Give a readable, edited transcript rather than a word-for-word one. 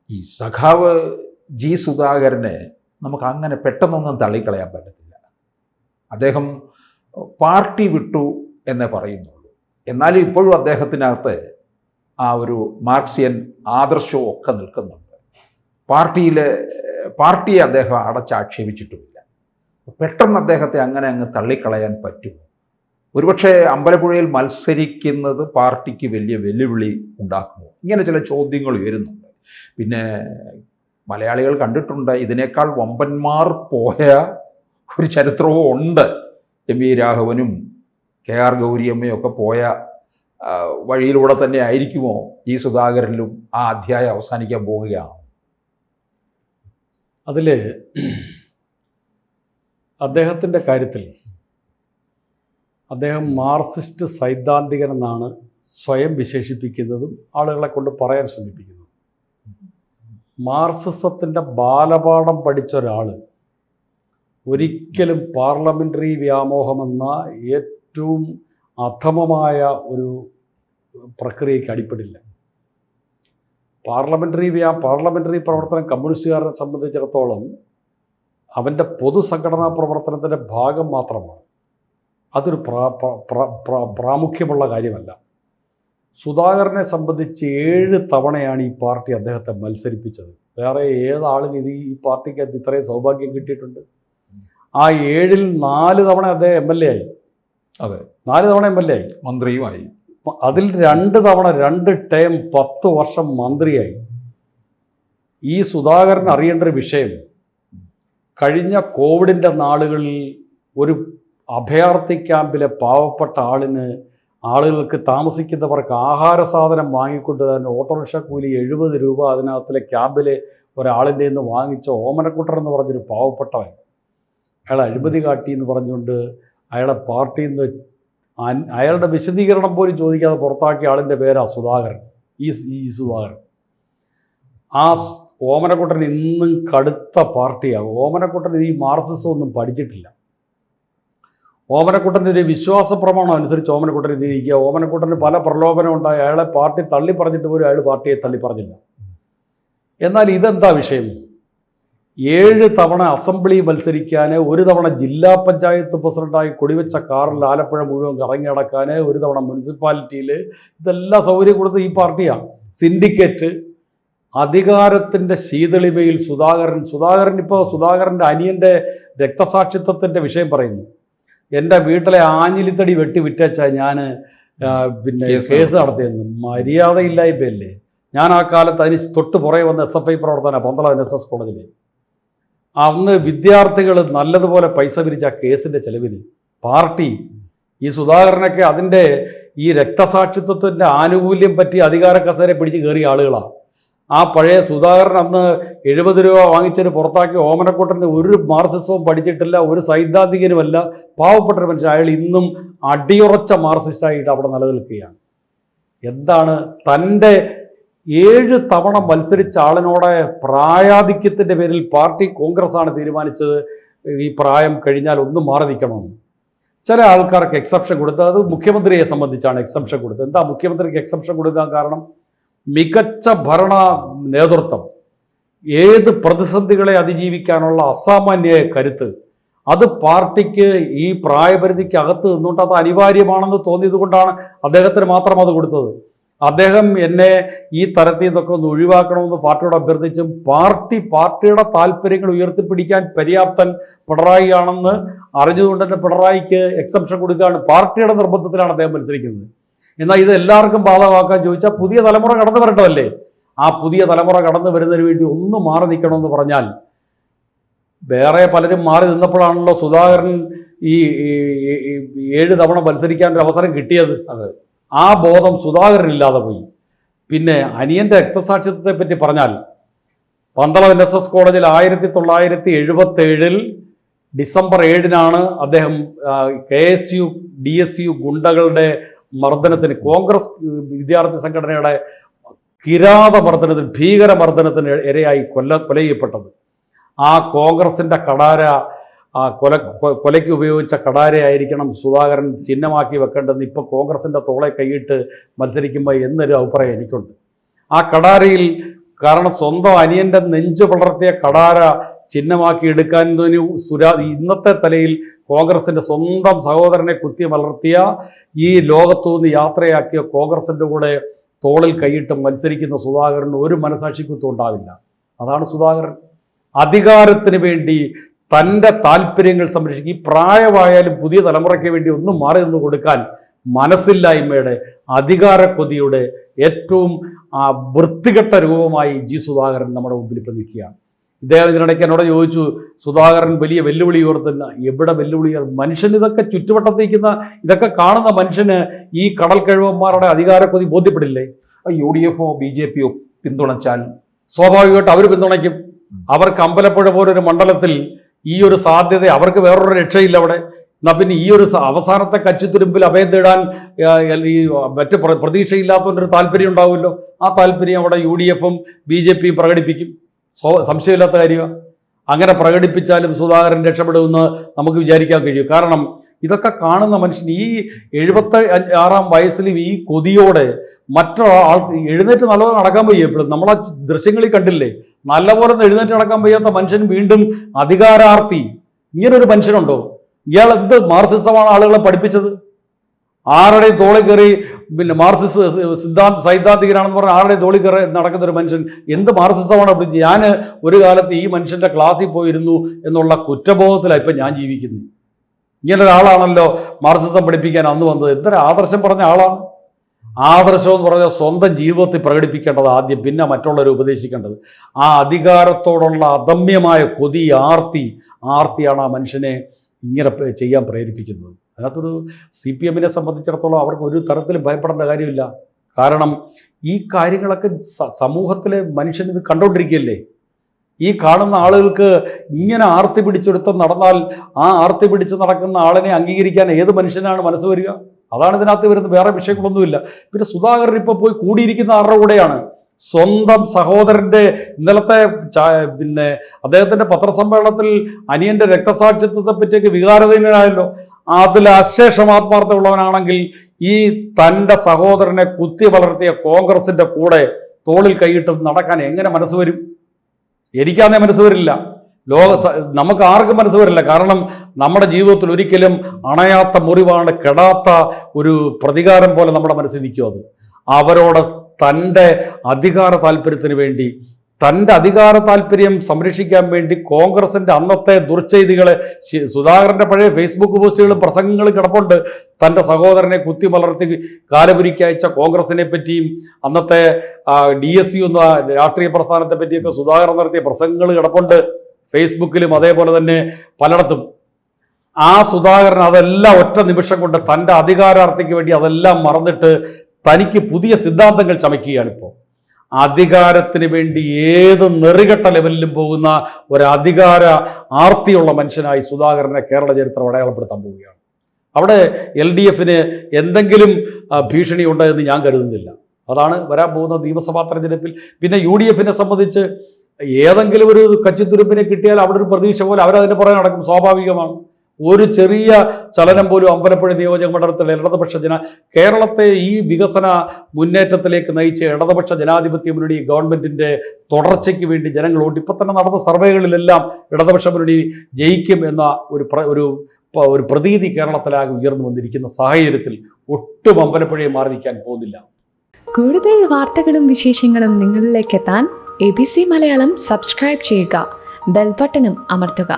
ഈ സഖാവ് ജി സുധാകരനെ നമുക്ക് അങ്ങനെ പെട്ടെന്നൊന്നും തള്ളിക്കളയാൻ പറ്റത്തില്ല. അദ്ദേഹം പാർട്ടി വിട്ടു എന്നേ പറയുന്നുള്ളൂ. എന്നാലും ഇപ്പോഴും അദ്ദേഹത്തിനകത്ത് ആ ഒരു മാർക്സിയൻ ആദർശവും ഒക്കെ നിൽക്കുന്നുണ്ട്. പാർട്ടിയെ അദ്ദേഹം അടച്ചാക്ഷേപിച്ചിട്ടുമില്ല. പെട്ടെന്ന് അദ്ദേഹത്തെ അങ്ങനെ അങ്ങ് തള്ളിക്കളയാൻ പറ്റുമോ? ഒരുപക്ഷെ അമ്പലപ്പുഴയിൽ മത്സരിക്കുന്നത് പാർട്ടിക്ക് വലിയ വെല്ലുവിളി ഉണ്ടാക്കുമോ? ഇങ്ങനെ ചില ചോദ്യങ്ങൾ ഉയരുന്നുണ്ട്. പിന്നെ മലയാളികൾ കണ്ടിട്ടുണ്ട് ഇതിനേക്കാൾ വമ്പന്മാർ പോയ ഒരു ചരിത്രവും ഉണ്ട്. എം വി രാഘവനും കെ ആർ ഗൗരിയമ്മയും ഒക്കെ പോയ വഴിയിലൂടെ തന്നെ ആയിരിക്കുമോ ഈ സുധാകരനിലും ആ അധ്യായം അവസാനിക്കാൻ പോവുകയാണ്? അതിൽ അദ്ദേഹത്തിൻ്റെ കാര്യത്തിൽ അദ്ദേഹം മാർക്സിസ്റ്റ് സൈദ്ധാന്തികൻ എന്നാണ് സ്വയം വിശേഷിപ്പിക്കുന്നതും ആളുകളെ കൊണ്ട് പറയാൻ ശ്രമിപ്പിക്കുന്നത്. മാർക്സിസത്തിൻ്റെ ബാലപാഠം പഠിച്ച ഒരാൾ ഒരിക്കലും പാർലമെൻ്ററി വ്യാമോഹമെന്ന ഏറ്റവും അധമമായ ഒരു പ്രക്രിയയ്ക്ക് അടിപ്പെടില്ല. പാർലമെൻ്ററി പ്രവർത്തനം കമ്മ്യൂണിസ്റ്റുകാരനെ സംബന്ധിച്ചിടത്തോളം അവൻ്റെ പൊതുസംഘടനാ പ്രവർത്തനത്തിൻ്റെ ഭാഗം മാത്രമാണ്. അതൊരു പ്രാമുഖ്യമുള്ള കാര്യമല്ല. സുധാകരനെ സംബന്ധിച്ച് 7 തവണയാണ് ഈ പാർട്ടി അദ്ദേഹത്തെ മത്സരിപ്പിച്ചത്. വേറെ ഏതാളിന് ഈ പാർട്ടിക്ക് ഇത്രയും സൗഭാഗ്യം കിട്ടിയിട്ടുണ്ട്? ആ 7-ൽ 4 തവണ അദ്ദേഹം MLA ആയി. അതെ, 4 തവണ MLA ആയി, മന്ത്രിയുമായി. അതിൽ 2 തവണ 2 ടേം 10 വർഷം മന്ത്രിയായി. ഈ സുധാകരൻ അറിയേണ്ട ഒരു വിഷയം, കഴിഞ്ഞ കോവിഡിൻ്റെ നാളുകളിൽ ഒരു അഭയാർത്ഥി ക്യാമ്പിലെ പാവപ്പെട്ട ആളുകൾക്ക് താമസിക്കുന്നവർക്ക് ആഹാര സാധനം വാങ്ങിക്കൊണ്ട് തന്നെ ഓട്ടോറിക്ഷ കൂലി 70 രൂപ അതിനകത്തിലെ ക്യാമ്പിലെ ഒരാളിൻ്റെ നിന്ന് വാങ്ങിച്ച ഓമനക്കുട്ടർ എന്ന് പറഞ്ഞൊരു പാവപ്പെട്ടവൻ, അയാൾ അഴിമതി കാട്ടി എന്ന് പറഞ്ഞുകൊണ്ട് അയാളെ പാർട്ടിയിൽ നിന്ന് അയാളുടെ വിശദീകരണം പോലും ചോദിക്കാതെ പുറത്താക്കിയ ആളിൻ്റെ പേരാണ് സുധാകരൻ. ഈ സുധാകരൻ. ആ ഓമനക്കുട്ടൻ ഇന്നും കടുത്ത പാർട്ടിയാണ്. ഓമനക്കുട്ടൻ ഈ മാർക്സിസം ഒന്നും പഠിച്ചിട്ടില്ല. ഓമനക്കുട്ടൻ്റെ ഒരു വിശ്വാസ പ്രമാണം അനുസരിച്ച് ഓമനക്കുട്ടൻ ഇതിരിക്കുക. ഓമനക്കുട്ടന് പല പ്രലോഭനം ഉണ്ടായി. അയാളെ പാർട്ടി തള്ളി പറഞ്ഞിട്ട് പോലും അയാൾ പാർട്ടിയെ തള്ളി പറഞ്ഞില്ല. എന്നാൽ ഇതെന്താ വിഷയം? 7 തവണ അസംബ്ലി മത്സരിക്കാൻ, 1 തവണ ജില്ലാ പഞ്ചായത്ത് പ്രസിഡൻ്റായി കൊടിവെച്ച കാറിൽ ആലപ്പുഴ മുഴുവൻ കറങ്ങി നടക്കാൻ, 1 തവണ മുനിസിപ്പാലിറ്റിയിൽ, ഇതെല്ലാം സൗകര്യം കൊടുത്ത് ഈ പാർട്ടിയാണ്. സിൻഡിക്കേറ്റ്, അധികാരത്തിൻ്റെ ശീതളിമയിൽ സുധാകരൻ ഇപ്പോൾ സുധാകരൻ്റെ അനിയൻ്റെ രക്തസാക്ഷിത്വത്തിൻ്റെ വിഷയം പറയുന്നു. എൻ്റെ വീട്ടിലെ ആഞ്ഞിലിത്തടി വെട്ടി വിറ്റച്ചാൽ ഞാൻ കേസ് നടത്തിയെന്ന്. മര്യാദയില്ലായ്മയല്ലേ? ഞാൻ ആ കാലത്ത് അതിന് തൊട്ട് പുറകെ വന്ന SFI പ്രവർത്തന പന്തളം NSS കോളേജിൽ അന്ന് വിദ്യാർത്ഥികൾ നല്ലതുപോലെ പൈസ പിരിച്ച കേസിൻ്റെ ചെലവിന് പാർട്ടി ഈ സുധാകരനൊക്കെ അതിൻ്റെ ഈ രക്തസാക്ഷിത്വത്തിൻ്റെ ആനുകൂല്യം പറ്റി അധികാര കസേര പിടിച്ച് കയറിയ ആളുകളാണ്. ആ പഴയ സുധാകരൻ അന്ന് 70 രൂപ വാങ്ങിച്ചതിന് പുറത്താക്കി ഓമനക്കുട്ടൻ്റെ ഒരു മാർക്സിസവും പഠിച്ചിട്ടില്ല, ഒരു സൈദ്ധാന്തികനുമല്ല, പാവപ്പെട്ട ഒരു മനുഷ്യൻ. അയാൾ ഇന്നും അടിയുറച്ച മാർക്സിസ്റ്റായിട്ട് അവിടെ നിലനിൽക്കുകയാണ്. എന്താണ് തൻ്റെ 7 തവണ മത്സരിച്ച ആളിനോടെ പ്രായാധിക്യത്തിൻ്റെ പേരിൽ പാർട്ടി കോൺഗ്രസ്സാണ് തീരുമാനിച്ചത് ഈ പ്രായം കഴിഞ്ഞാൽ ഒന്നും മാറി നിൽക്കണമെന്ന്. ചില ആൾക്കാർക്ക് എക്സെപ്ഷൻ കൊടുത്തത്, അത് മുഖ്യമന്ത്രിയെ സംബന്ധിച്ചാണ് എക്സെപ്ഷൻ കൊടുത്തത്. എന്താ മുഖ്യമന്ത്രിക്ക് എക്സെപ്ഷൻ കൊടുക്കാൻ കാരണം? മികച്ച ഭരണ നേതൃത്വം, ഏത് പ്രതിസന്ധികളെ അതിജീവിക്കാനുള്ള അസാമാന്യ കരുത്ത്, അത് പാർട്ടിക്ക് ഈ പ്രായപരിധിക്ക് അകത്ത് നിന്നുകൊണ്ട് അത് അനിവാര്യമാണെന്ന് തോന്നിയത് കൊണ്ടാണ് അദ്ദേഹത്തിന് മാത്രം അത് കൊടുത്തത്. അദ്ദേഹം എന്നെ ഈ തരത്തിൽ നിന്നൊക്കെ ഒന്ന് ഒഴിവാക്കണമെന്ന് പാർട്ടിയോട് അഭ്യർത്ഥിച്ചും പാർട്ടിയുടെ താല്പര്യങ്ങൾ ഉയർത്തിപ്പിടിക്കാൻ പര്യാപ്തൻ പിണറായി ആണെന്ന് അറിഞ്ഞുകൊണ്ട് തന്നെ പിണറായിക്ക് എക്സെപ്ഷൻ കൊടുക്കുകയാണ്. പാർട്ടിയുടെ നിർബന്ധത്തിലാണ് അദ്ദേഹം മത്സരിക്കുന്നത്. എന്നാൽ ഇത് എല്ലാവർക്കും ബാധകമാക്കാൻ ചോദിച്ചാൽ പുതിയ തലമുറ കടന്നു വരേണ്ടതല്ലേ? ആ പുതിയ തലമുറ കടന്നു വരുന്നതിന് വേണ്ടി ഒന്ന് മാറി നിൽക്കണമെന്ന് പറഞ്ഞാൽ, വേറെ പലരും മാറി നിന്നപ്പോഴാണല്ലോ സുധാകരൻ ഈ 7 തവണ മത്സരിക്കാൻ ഒരു അവസരം കിട്ടിയത്. ആ ബോധം സുധാകരനില്ലാതെ പോയി. പിന്നെ അനിയൻ്റെ രക്തസാക്ഷിത്വത്തെ പറ്റി പറഞ്ഞാൽ, പന്തളം NSS കോളേജിൽ 1977 ഡിസംബർ 7 അദ്ദേഹം KSU DSU ഗുണ്ടകളുടെ മർദ്ദനത്തിന്, കോൺഗ്രസ് വിദ്യാർത്ഥി സംഘടനയുടെ കിരാതമർദ്ദനത്തിന്, ഭീകരമർദ്ദനത്തിന് ഇരയായി കൊല ചെയ്യപ്പെട്ടത്. ആ കോൺഗ്രസിൻ്റെ കടാര, കൊലയ്ക്ക് ഉപയോഗിച്ച കടാരയായിരിക്കണം സുധാകരൻ ചിഹ്നമാക്കി വെക്കേണ്ടതെന്ന് ഇപ്പോൾ കോൺഗ്രസിൻ്റെ തോളെ കൈയിട്ട് മത്സരിക്കുമ്പോൾ എന്നൊരു അഭിപ്രായം എനിക്കുണ്ട്. ആ കടാരയിൽ കാരണം സ്വന്തം അനിയൻ്റെ നെഞ്ചു വളർത്തിയ കടാര ചിഹ്നമാക്കി എടുക്കാൻ ഇന്നത്തെ തലയിൽ കോൺഗ്രസിൻ്റെ സ്വന്തം സഹോദരനെ കുത്തി വളർത്തിയ ഈ ലോകത്തുനിന്ന് യാത്രയാക്കിയ കോൺഗ്രസിൻ്റെ കൂടെ തോളിൽ കൈയിട്ട് മത്സരിക്കുന്ന സുധാകരന് ഒരു മനസാക്ഷിക്കുത്തും ഉണ്ടാവില്ല. അതാണ് സുധാകരൻ. അധികാരത്തിന് വേണ്ടി തൻ്റെ താല്പര്യങ്ങൾ സംരക്ഷിക്കും. ഈ പ്രായമായാലും പുതിയ തലമുറയ്ക്ക് വേണ്ടി ഒന്നും മാറി നിന്ന് കൊടുക്കാൻ മനസ്സില്ലായ്മയുടെ, അധികാരക്കൊതിയുടെ ഏറ്റവും വൃത്തികെട്ട രൂപമായി ജി സുധാകരൻ നമ്മുടെ മുമ്പിൽ ഇപ്പം നിൽക്കുകയാണ്. ഇദ്ദേഹം ഇതിനിടയ്ക്ക് എന്നോട് ചോദിച്ചു, സുധാകരൻ വലിയ വെല്ലുവിളി ഉയർത്തുന്ന. എവിടെ വെല്ലുവിളി? മനുഷ്യൻ ഇതൊക്കെ ചുറ്റുവട്ടത്തേക്കുന്ന ഇതൊക്കെ കാണുന്ന മനുഷ്യന് ഈ കടൽ കഴിവന്മാരുടെ അധികാരക്കൊതി ബോധ്യപ്പെടില്ലേ? UDF BJP പിന്തുണച്ചാൽ സ്വാഭാവികമായിട്ട് അവർ പിന്തുണയ്ക്കും. അവർക്ക് അമ്പലപ്പുഴ പോലൊരു മണ്ഡലത്തിൽ ഈ ഒരു സാധ്യത, അവർക്ക് വേറൊരു രക്ഷയില്ല അവിടെ. എന്നാൽ പിന്നെ ഈ ഒരു അവസാനത്തെ കച്ചിത്തുരുമ്പിൽ അഭയം തേടാൻ ഈ മറ്റ് പ്രതീക്ഷയില്ലാത്തവൻ്റെ താല്പര്യം ഉണ്ടാവുമല്ലോ. ആ താല്പര്യം അവിടെ UDFും BJPയും പ്രകടിപ്പിക്കും. സംശയമില്ലാത്ത കാര്യമാണ്. അങ്ങനെ പ്രകടിപ്പിച്ചാലും സുധാകരൻ രക്ഷപ്പെടുമെന്ന് നമുക്ക് വിചാരിക്കാൻ കഴിയും. കാരണം ഇതൊക്കെ കാണുന്ന മനുഷ്യൻ ഈ 76-ാം വയസ്സിലും ഈ കൊതിയോടെ മറ്റൊരാൾ എഴുന്നേറ്റ് നല്ലപോലെ നടക്കാൻ വയ്യ. എപ്പോഴും നമ്മളാ ദൃശ്യങ്ങളിൽ കണ്ടില്ലേ, നല്ലപോലെ എഴുന്നേറ്റ് നടക്കാൻ വയ്യാത്ത മനുഷ്യൻ വീണ്ടും അധികാരാർത്ഥി. ഇങ്ങനൊരു മനുഷ്യനുണ്ടോ? ഇയാൾ എന്ത് മാർക്സിസമാണ് ആളുകളെ പഠിപ്പിച്ചത്? ആരുടെയും തോളിൽ കയറി പിന്നെ സൈദ്ധാന്തികനാണെന്ന് പറഞ്ഞാൽ ആരുടെയും തോളിൽ കയറി നടക്കുന്ന ഒരു മനുഷ്യൻ എന്ത് മാർക്സിസമാണ് പഠിച്ചത്? ഞാൻ ഒരു കാലത്ത് ഈ മനുഷ്യൻ്റെ ക്ലാസ്സിൽ പോയിരുന്നു എന്നുള്ള കുറ്റബോധത്തിലാണ് ഇപ്പം ഞാൻ ജീവിക്കുന്നത്. ഇങ്ങനെ ഒരാളാണല്ലോ മാർക്സിസം പഠിപ്പിക്കാൻ അന്ന് വന്നത്. എന്തൊരു ആദർശം പറഞ്ഞ ആളാണ്. ആദർശം എന്ന് പറഞ്ഞാൽ സ്വന്തം ജീവിതത്തിൽ പ്രകടിപ്പിക്കേണ്ടത് ആദ്യം, പിന്നെ മറ്റുള്ളവരെ ഉപദേശിക്കേണ്ടത്. ആ അധികാരത്തോടുള്ള അദമ്യമായ കൊതി, ആർത്തിയാണ് ആ മനുഷ്യനെ ഇങ്ങനെ ചെയ്യാൻ പ്രേരിപ്പിക്കുന്നത്. അതിനകത്തൊരു CPM-നെ സംബന്ധിച്ചിടത്തോളം അവർക്ക് ഒരു തരത്തിലും ഭയപ്പെടേണ്ട കാര്യമില്ല. കാരണം ഈ കാര്യങ്ങളൊക്കെ സമൂഹത്തിലെ മനുഷ്യൻ ഇത് കണ്ടുകൊണ്ടിരിക്കുകയല്ലേ. ഈ കാണുന്ന ആളുകൾക്ക് ഇങ്ങനെ ആർത്തി പിടിച്ചെടുത്ത് നടന്നാൽ ആ ആർത്തി പിടിച്ച് നടക്കുന്ന ആളിനെ അംഗീകരിക്കാൻ ഏത് മനുഷ്യനാണ് മനസ്സ് വരിക? അതാണ് ഇതിനകത്ത് വരുന്നത്. വേറെ വിഷയങ്ങളൊന്നുമില്ല. പിന്നെ സുധാകരൻ ഇപ്പോൾ പോയി കൂടിയിരിക്കുന്ന ആരുടെ കൂടെയാണ്? സ്വന്തം സഹോദരൻ്റെ ഇന്നലത്തെ പിന്നെ അദ്ദേഹത്തിൻ്റെ പത്രസമ്മേളനത്തിൽ അനിയൻ്റെ രക്തസാക്ഷിത്വത്തെ പറ്റിയൊക്കെ വികാരധീനനായല്ലോ. അതിൽ അശേഷം ആത്മാർത്ഥമുള്ളവനാണെങ്കിൽ ഈ തൻ്റെ സഹോദരനെ കുത്തി വളർത്തിയ കോൺഗ്രസിൻ്റെ കൂടെ തോളിൽ കൈയിട്ട് നടക്കാൻ എങ്ങനെ മനസ്സ് വരും? എനിക്കാന്നേ മനസ്സ് വരില്ല. നമുക്ക് ആർക്കും മനസ്സ് വരില്ല. കാരണം നമ്മുടെ ജീവിതത്തിൽ ഒരിക്കലും അണയാത്ത മുറിവാണ്, കെടാത്ത ഒരു പ്രതികാരം പോലെ നമ്മുടെ മനസ്സിൽ നിൽക്കും. അത് അവരോട് തൻ്റെ അധികാര താല്പര്യത്തിന് വേണ്ടി, തൻ്റെ അധികാര താല്പര്യം സംരക്ഷിക്കാൻ വേണ്ടി കോൺഗ്രസിൻ്റെ അന്നത്തെ ദുർചെയ്തികളെ, സുധാകരൻ്റെ പഴയ ഫേസ്ബുക്ക് പോസ്റ്റുകളും പ്രസംഗങ്ങളും കിടപ്പുണ്ട്. തൻ്റെ സഹോദരനെ കുത്തി വളർത്തി കാലപുരിക്ക് അയച്ച കോൺഗ്രസിനെ പറ്റിയും അന്നത്തെ DSU എന്ന രാഷ്ട്രീയ പ്രസ്ഥാനത്തെ പറ്റിയൊക്കെ സുധാകരൻ നടത്തിയ പ്രസംഗങ്ങൾ കിടപ്പുണ്ട് ഫേസ്ബുക്കിലും അതേപോലെ തന്നെ പലയിടത്തും. ആ സുധാകരൻ അതെല്ലാം ഒറ്റ നിമിഷം കൊണ്ട് തൻ്റെ അധികാരാർത്ഥിക്ക് വേണ്ടി അതെല്ലാം മറന്നിട്ട് തനിക്ക് പുതിയ സിദ്ധാന്തങ്ങൾ ചമയ്ക്കുകയാണിപ്പോൾ. അധികാരത്തിന് വേണ്ടി ഏത് നെറികെട്ട ലെവലിലും പോകുന്ന ഒരു അധികാര ആർത്തിയുള്ള മനുഷ്യനായി സുധാകരനെ കേരള ചരിത്രം അടയാളപ്പെടുത്താൻ പോവുകയാണ്. അവിടെ LDFന് എന്തെങ്കിലും ഭീഷണി ഉണ്ടെന്ന് ഞാൻ കരുതുന്നില്ല. അതാണ് വരാൻ പോകുന്ന നിയമസഭാ തെരഞ്ഞെടുപ്പിൽ. പിന്നെ UDFനെ സംബന്ധിച്ച് ഏതെങ്കിലും ഒരു കച്ചിത്തുരുമ്പിനെ കിട്ടിയാൽ അവിടെ ഒരു പ്രതീക്ഷ പോലെ അവരതിൻ്റെ പുറകെ നടക്കും. സ്വാഭാവികമാണ്. ഒരു ചെറിയ ചലനം പോലും അമ്പലപ്പുഴ നിയോജക മണ്ഡലത്തിൽ ഇടതുപക്ഷ കേരളത്തെ ഈ വികസന മുന്നേറ്റത്തിലേക്ക് നയിച്ച ഇടതുപക്ഷ ജനാധിപത്യ മുന്നണി ഗവൺമെൻറ്റിൻ്റെ തുടർച്ചയ്ക്ക് വേണ്ടി ജനങ്ങൾ വോട്ട്. ഇപ്പം തന്നെ നടന്ന സർവേകളിലെല്ലാം ഇടതുപക്ഷ മുന്നണി ജയിക്കും എന്ന ഒരു പ്രതീതി കേരളത്തിലാകെ ഉയർന്നു വന്നിരിക്കുന്ന സാഹചര്യത്തിൽ ഒട്ടും അമ്പലപ്പുഴയെ മാറി നിൽക്കാൻ പോകുന്നില്ല. കൂടുതൽ വാർത്തകളും വിശേഷങ്ങളും നിങ്ങളിലേക്ക് എത്താൻ ABC മലയാളം സബ്സ്ക്രൈബ് ചെയ്യുക, ബെൽ ബട്ടണും അമർത്തുക.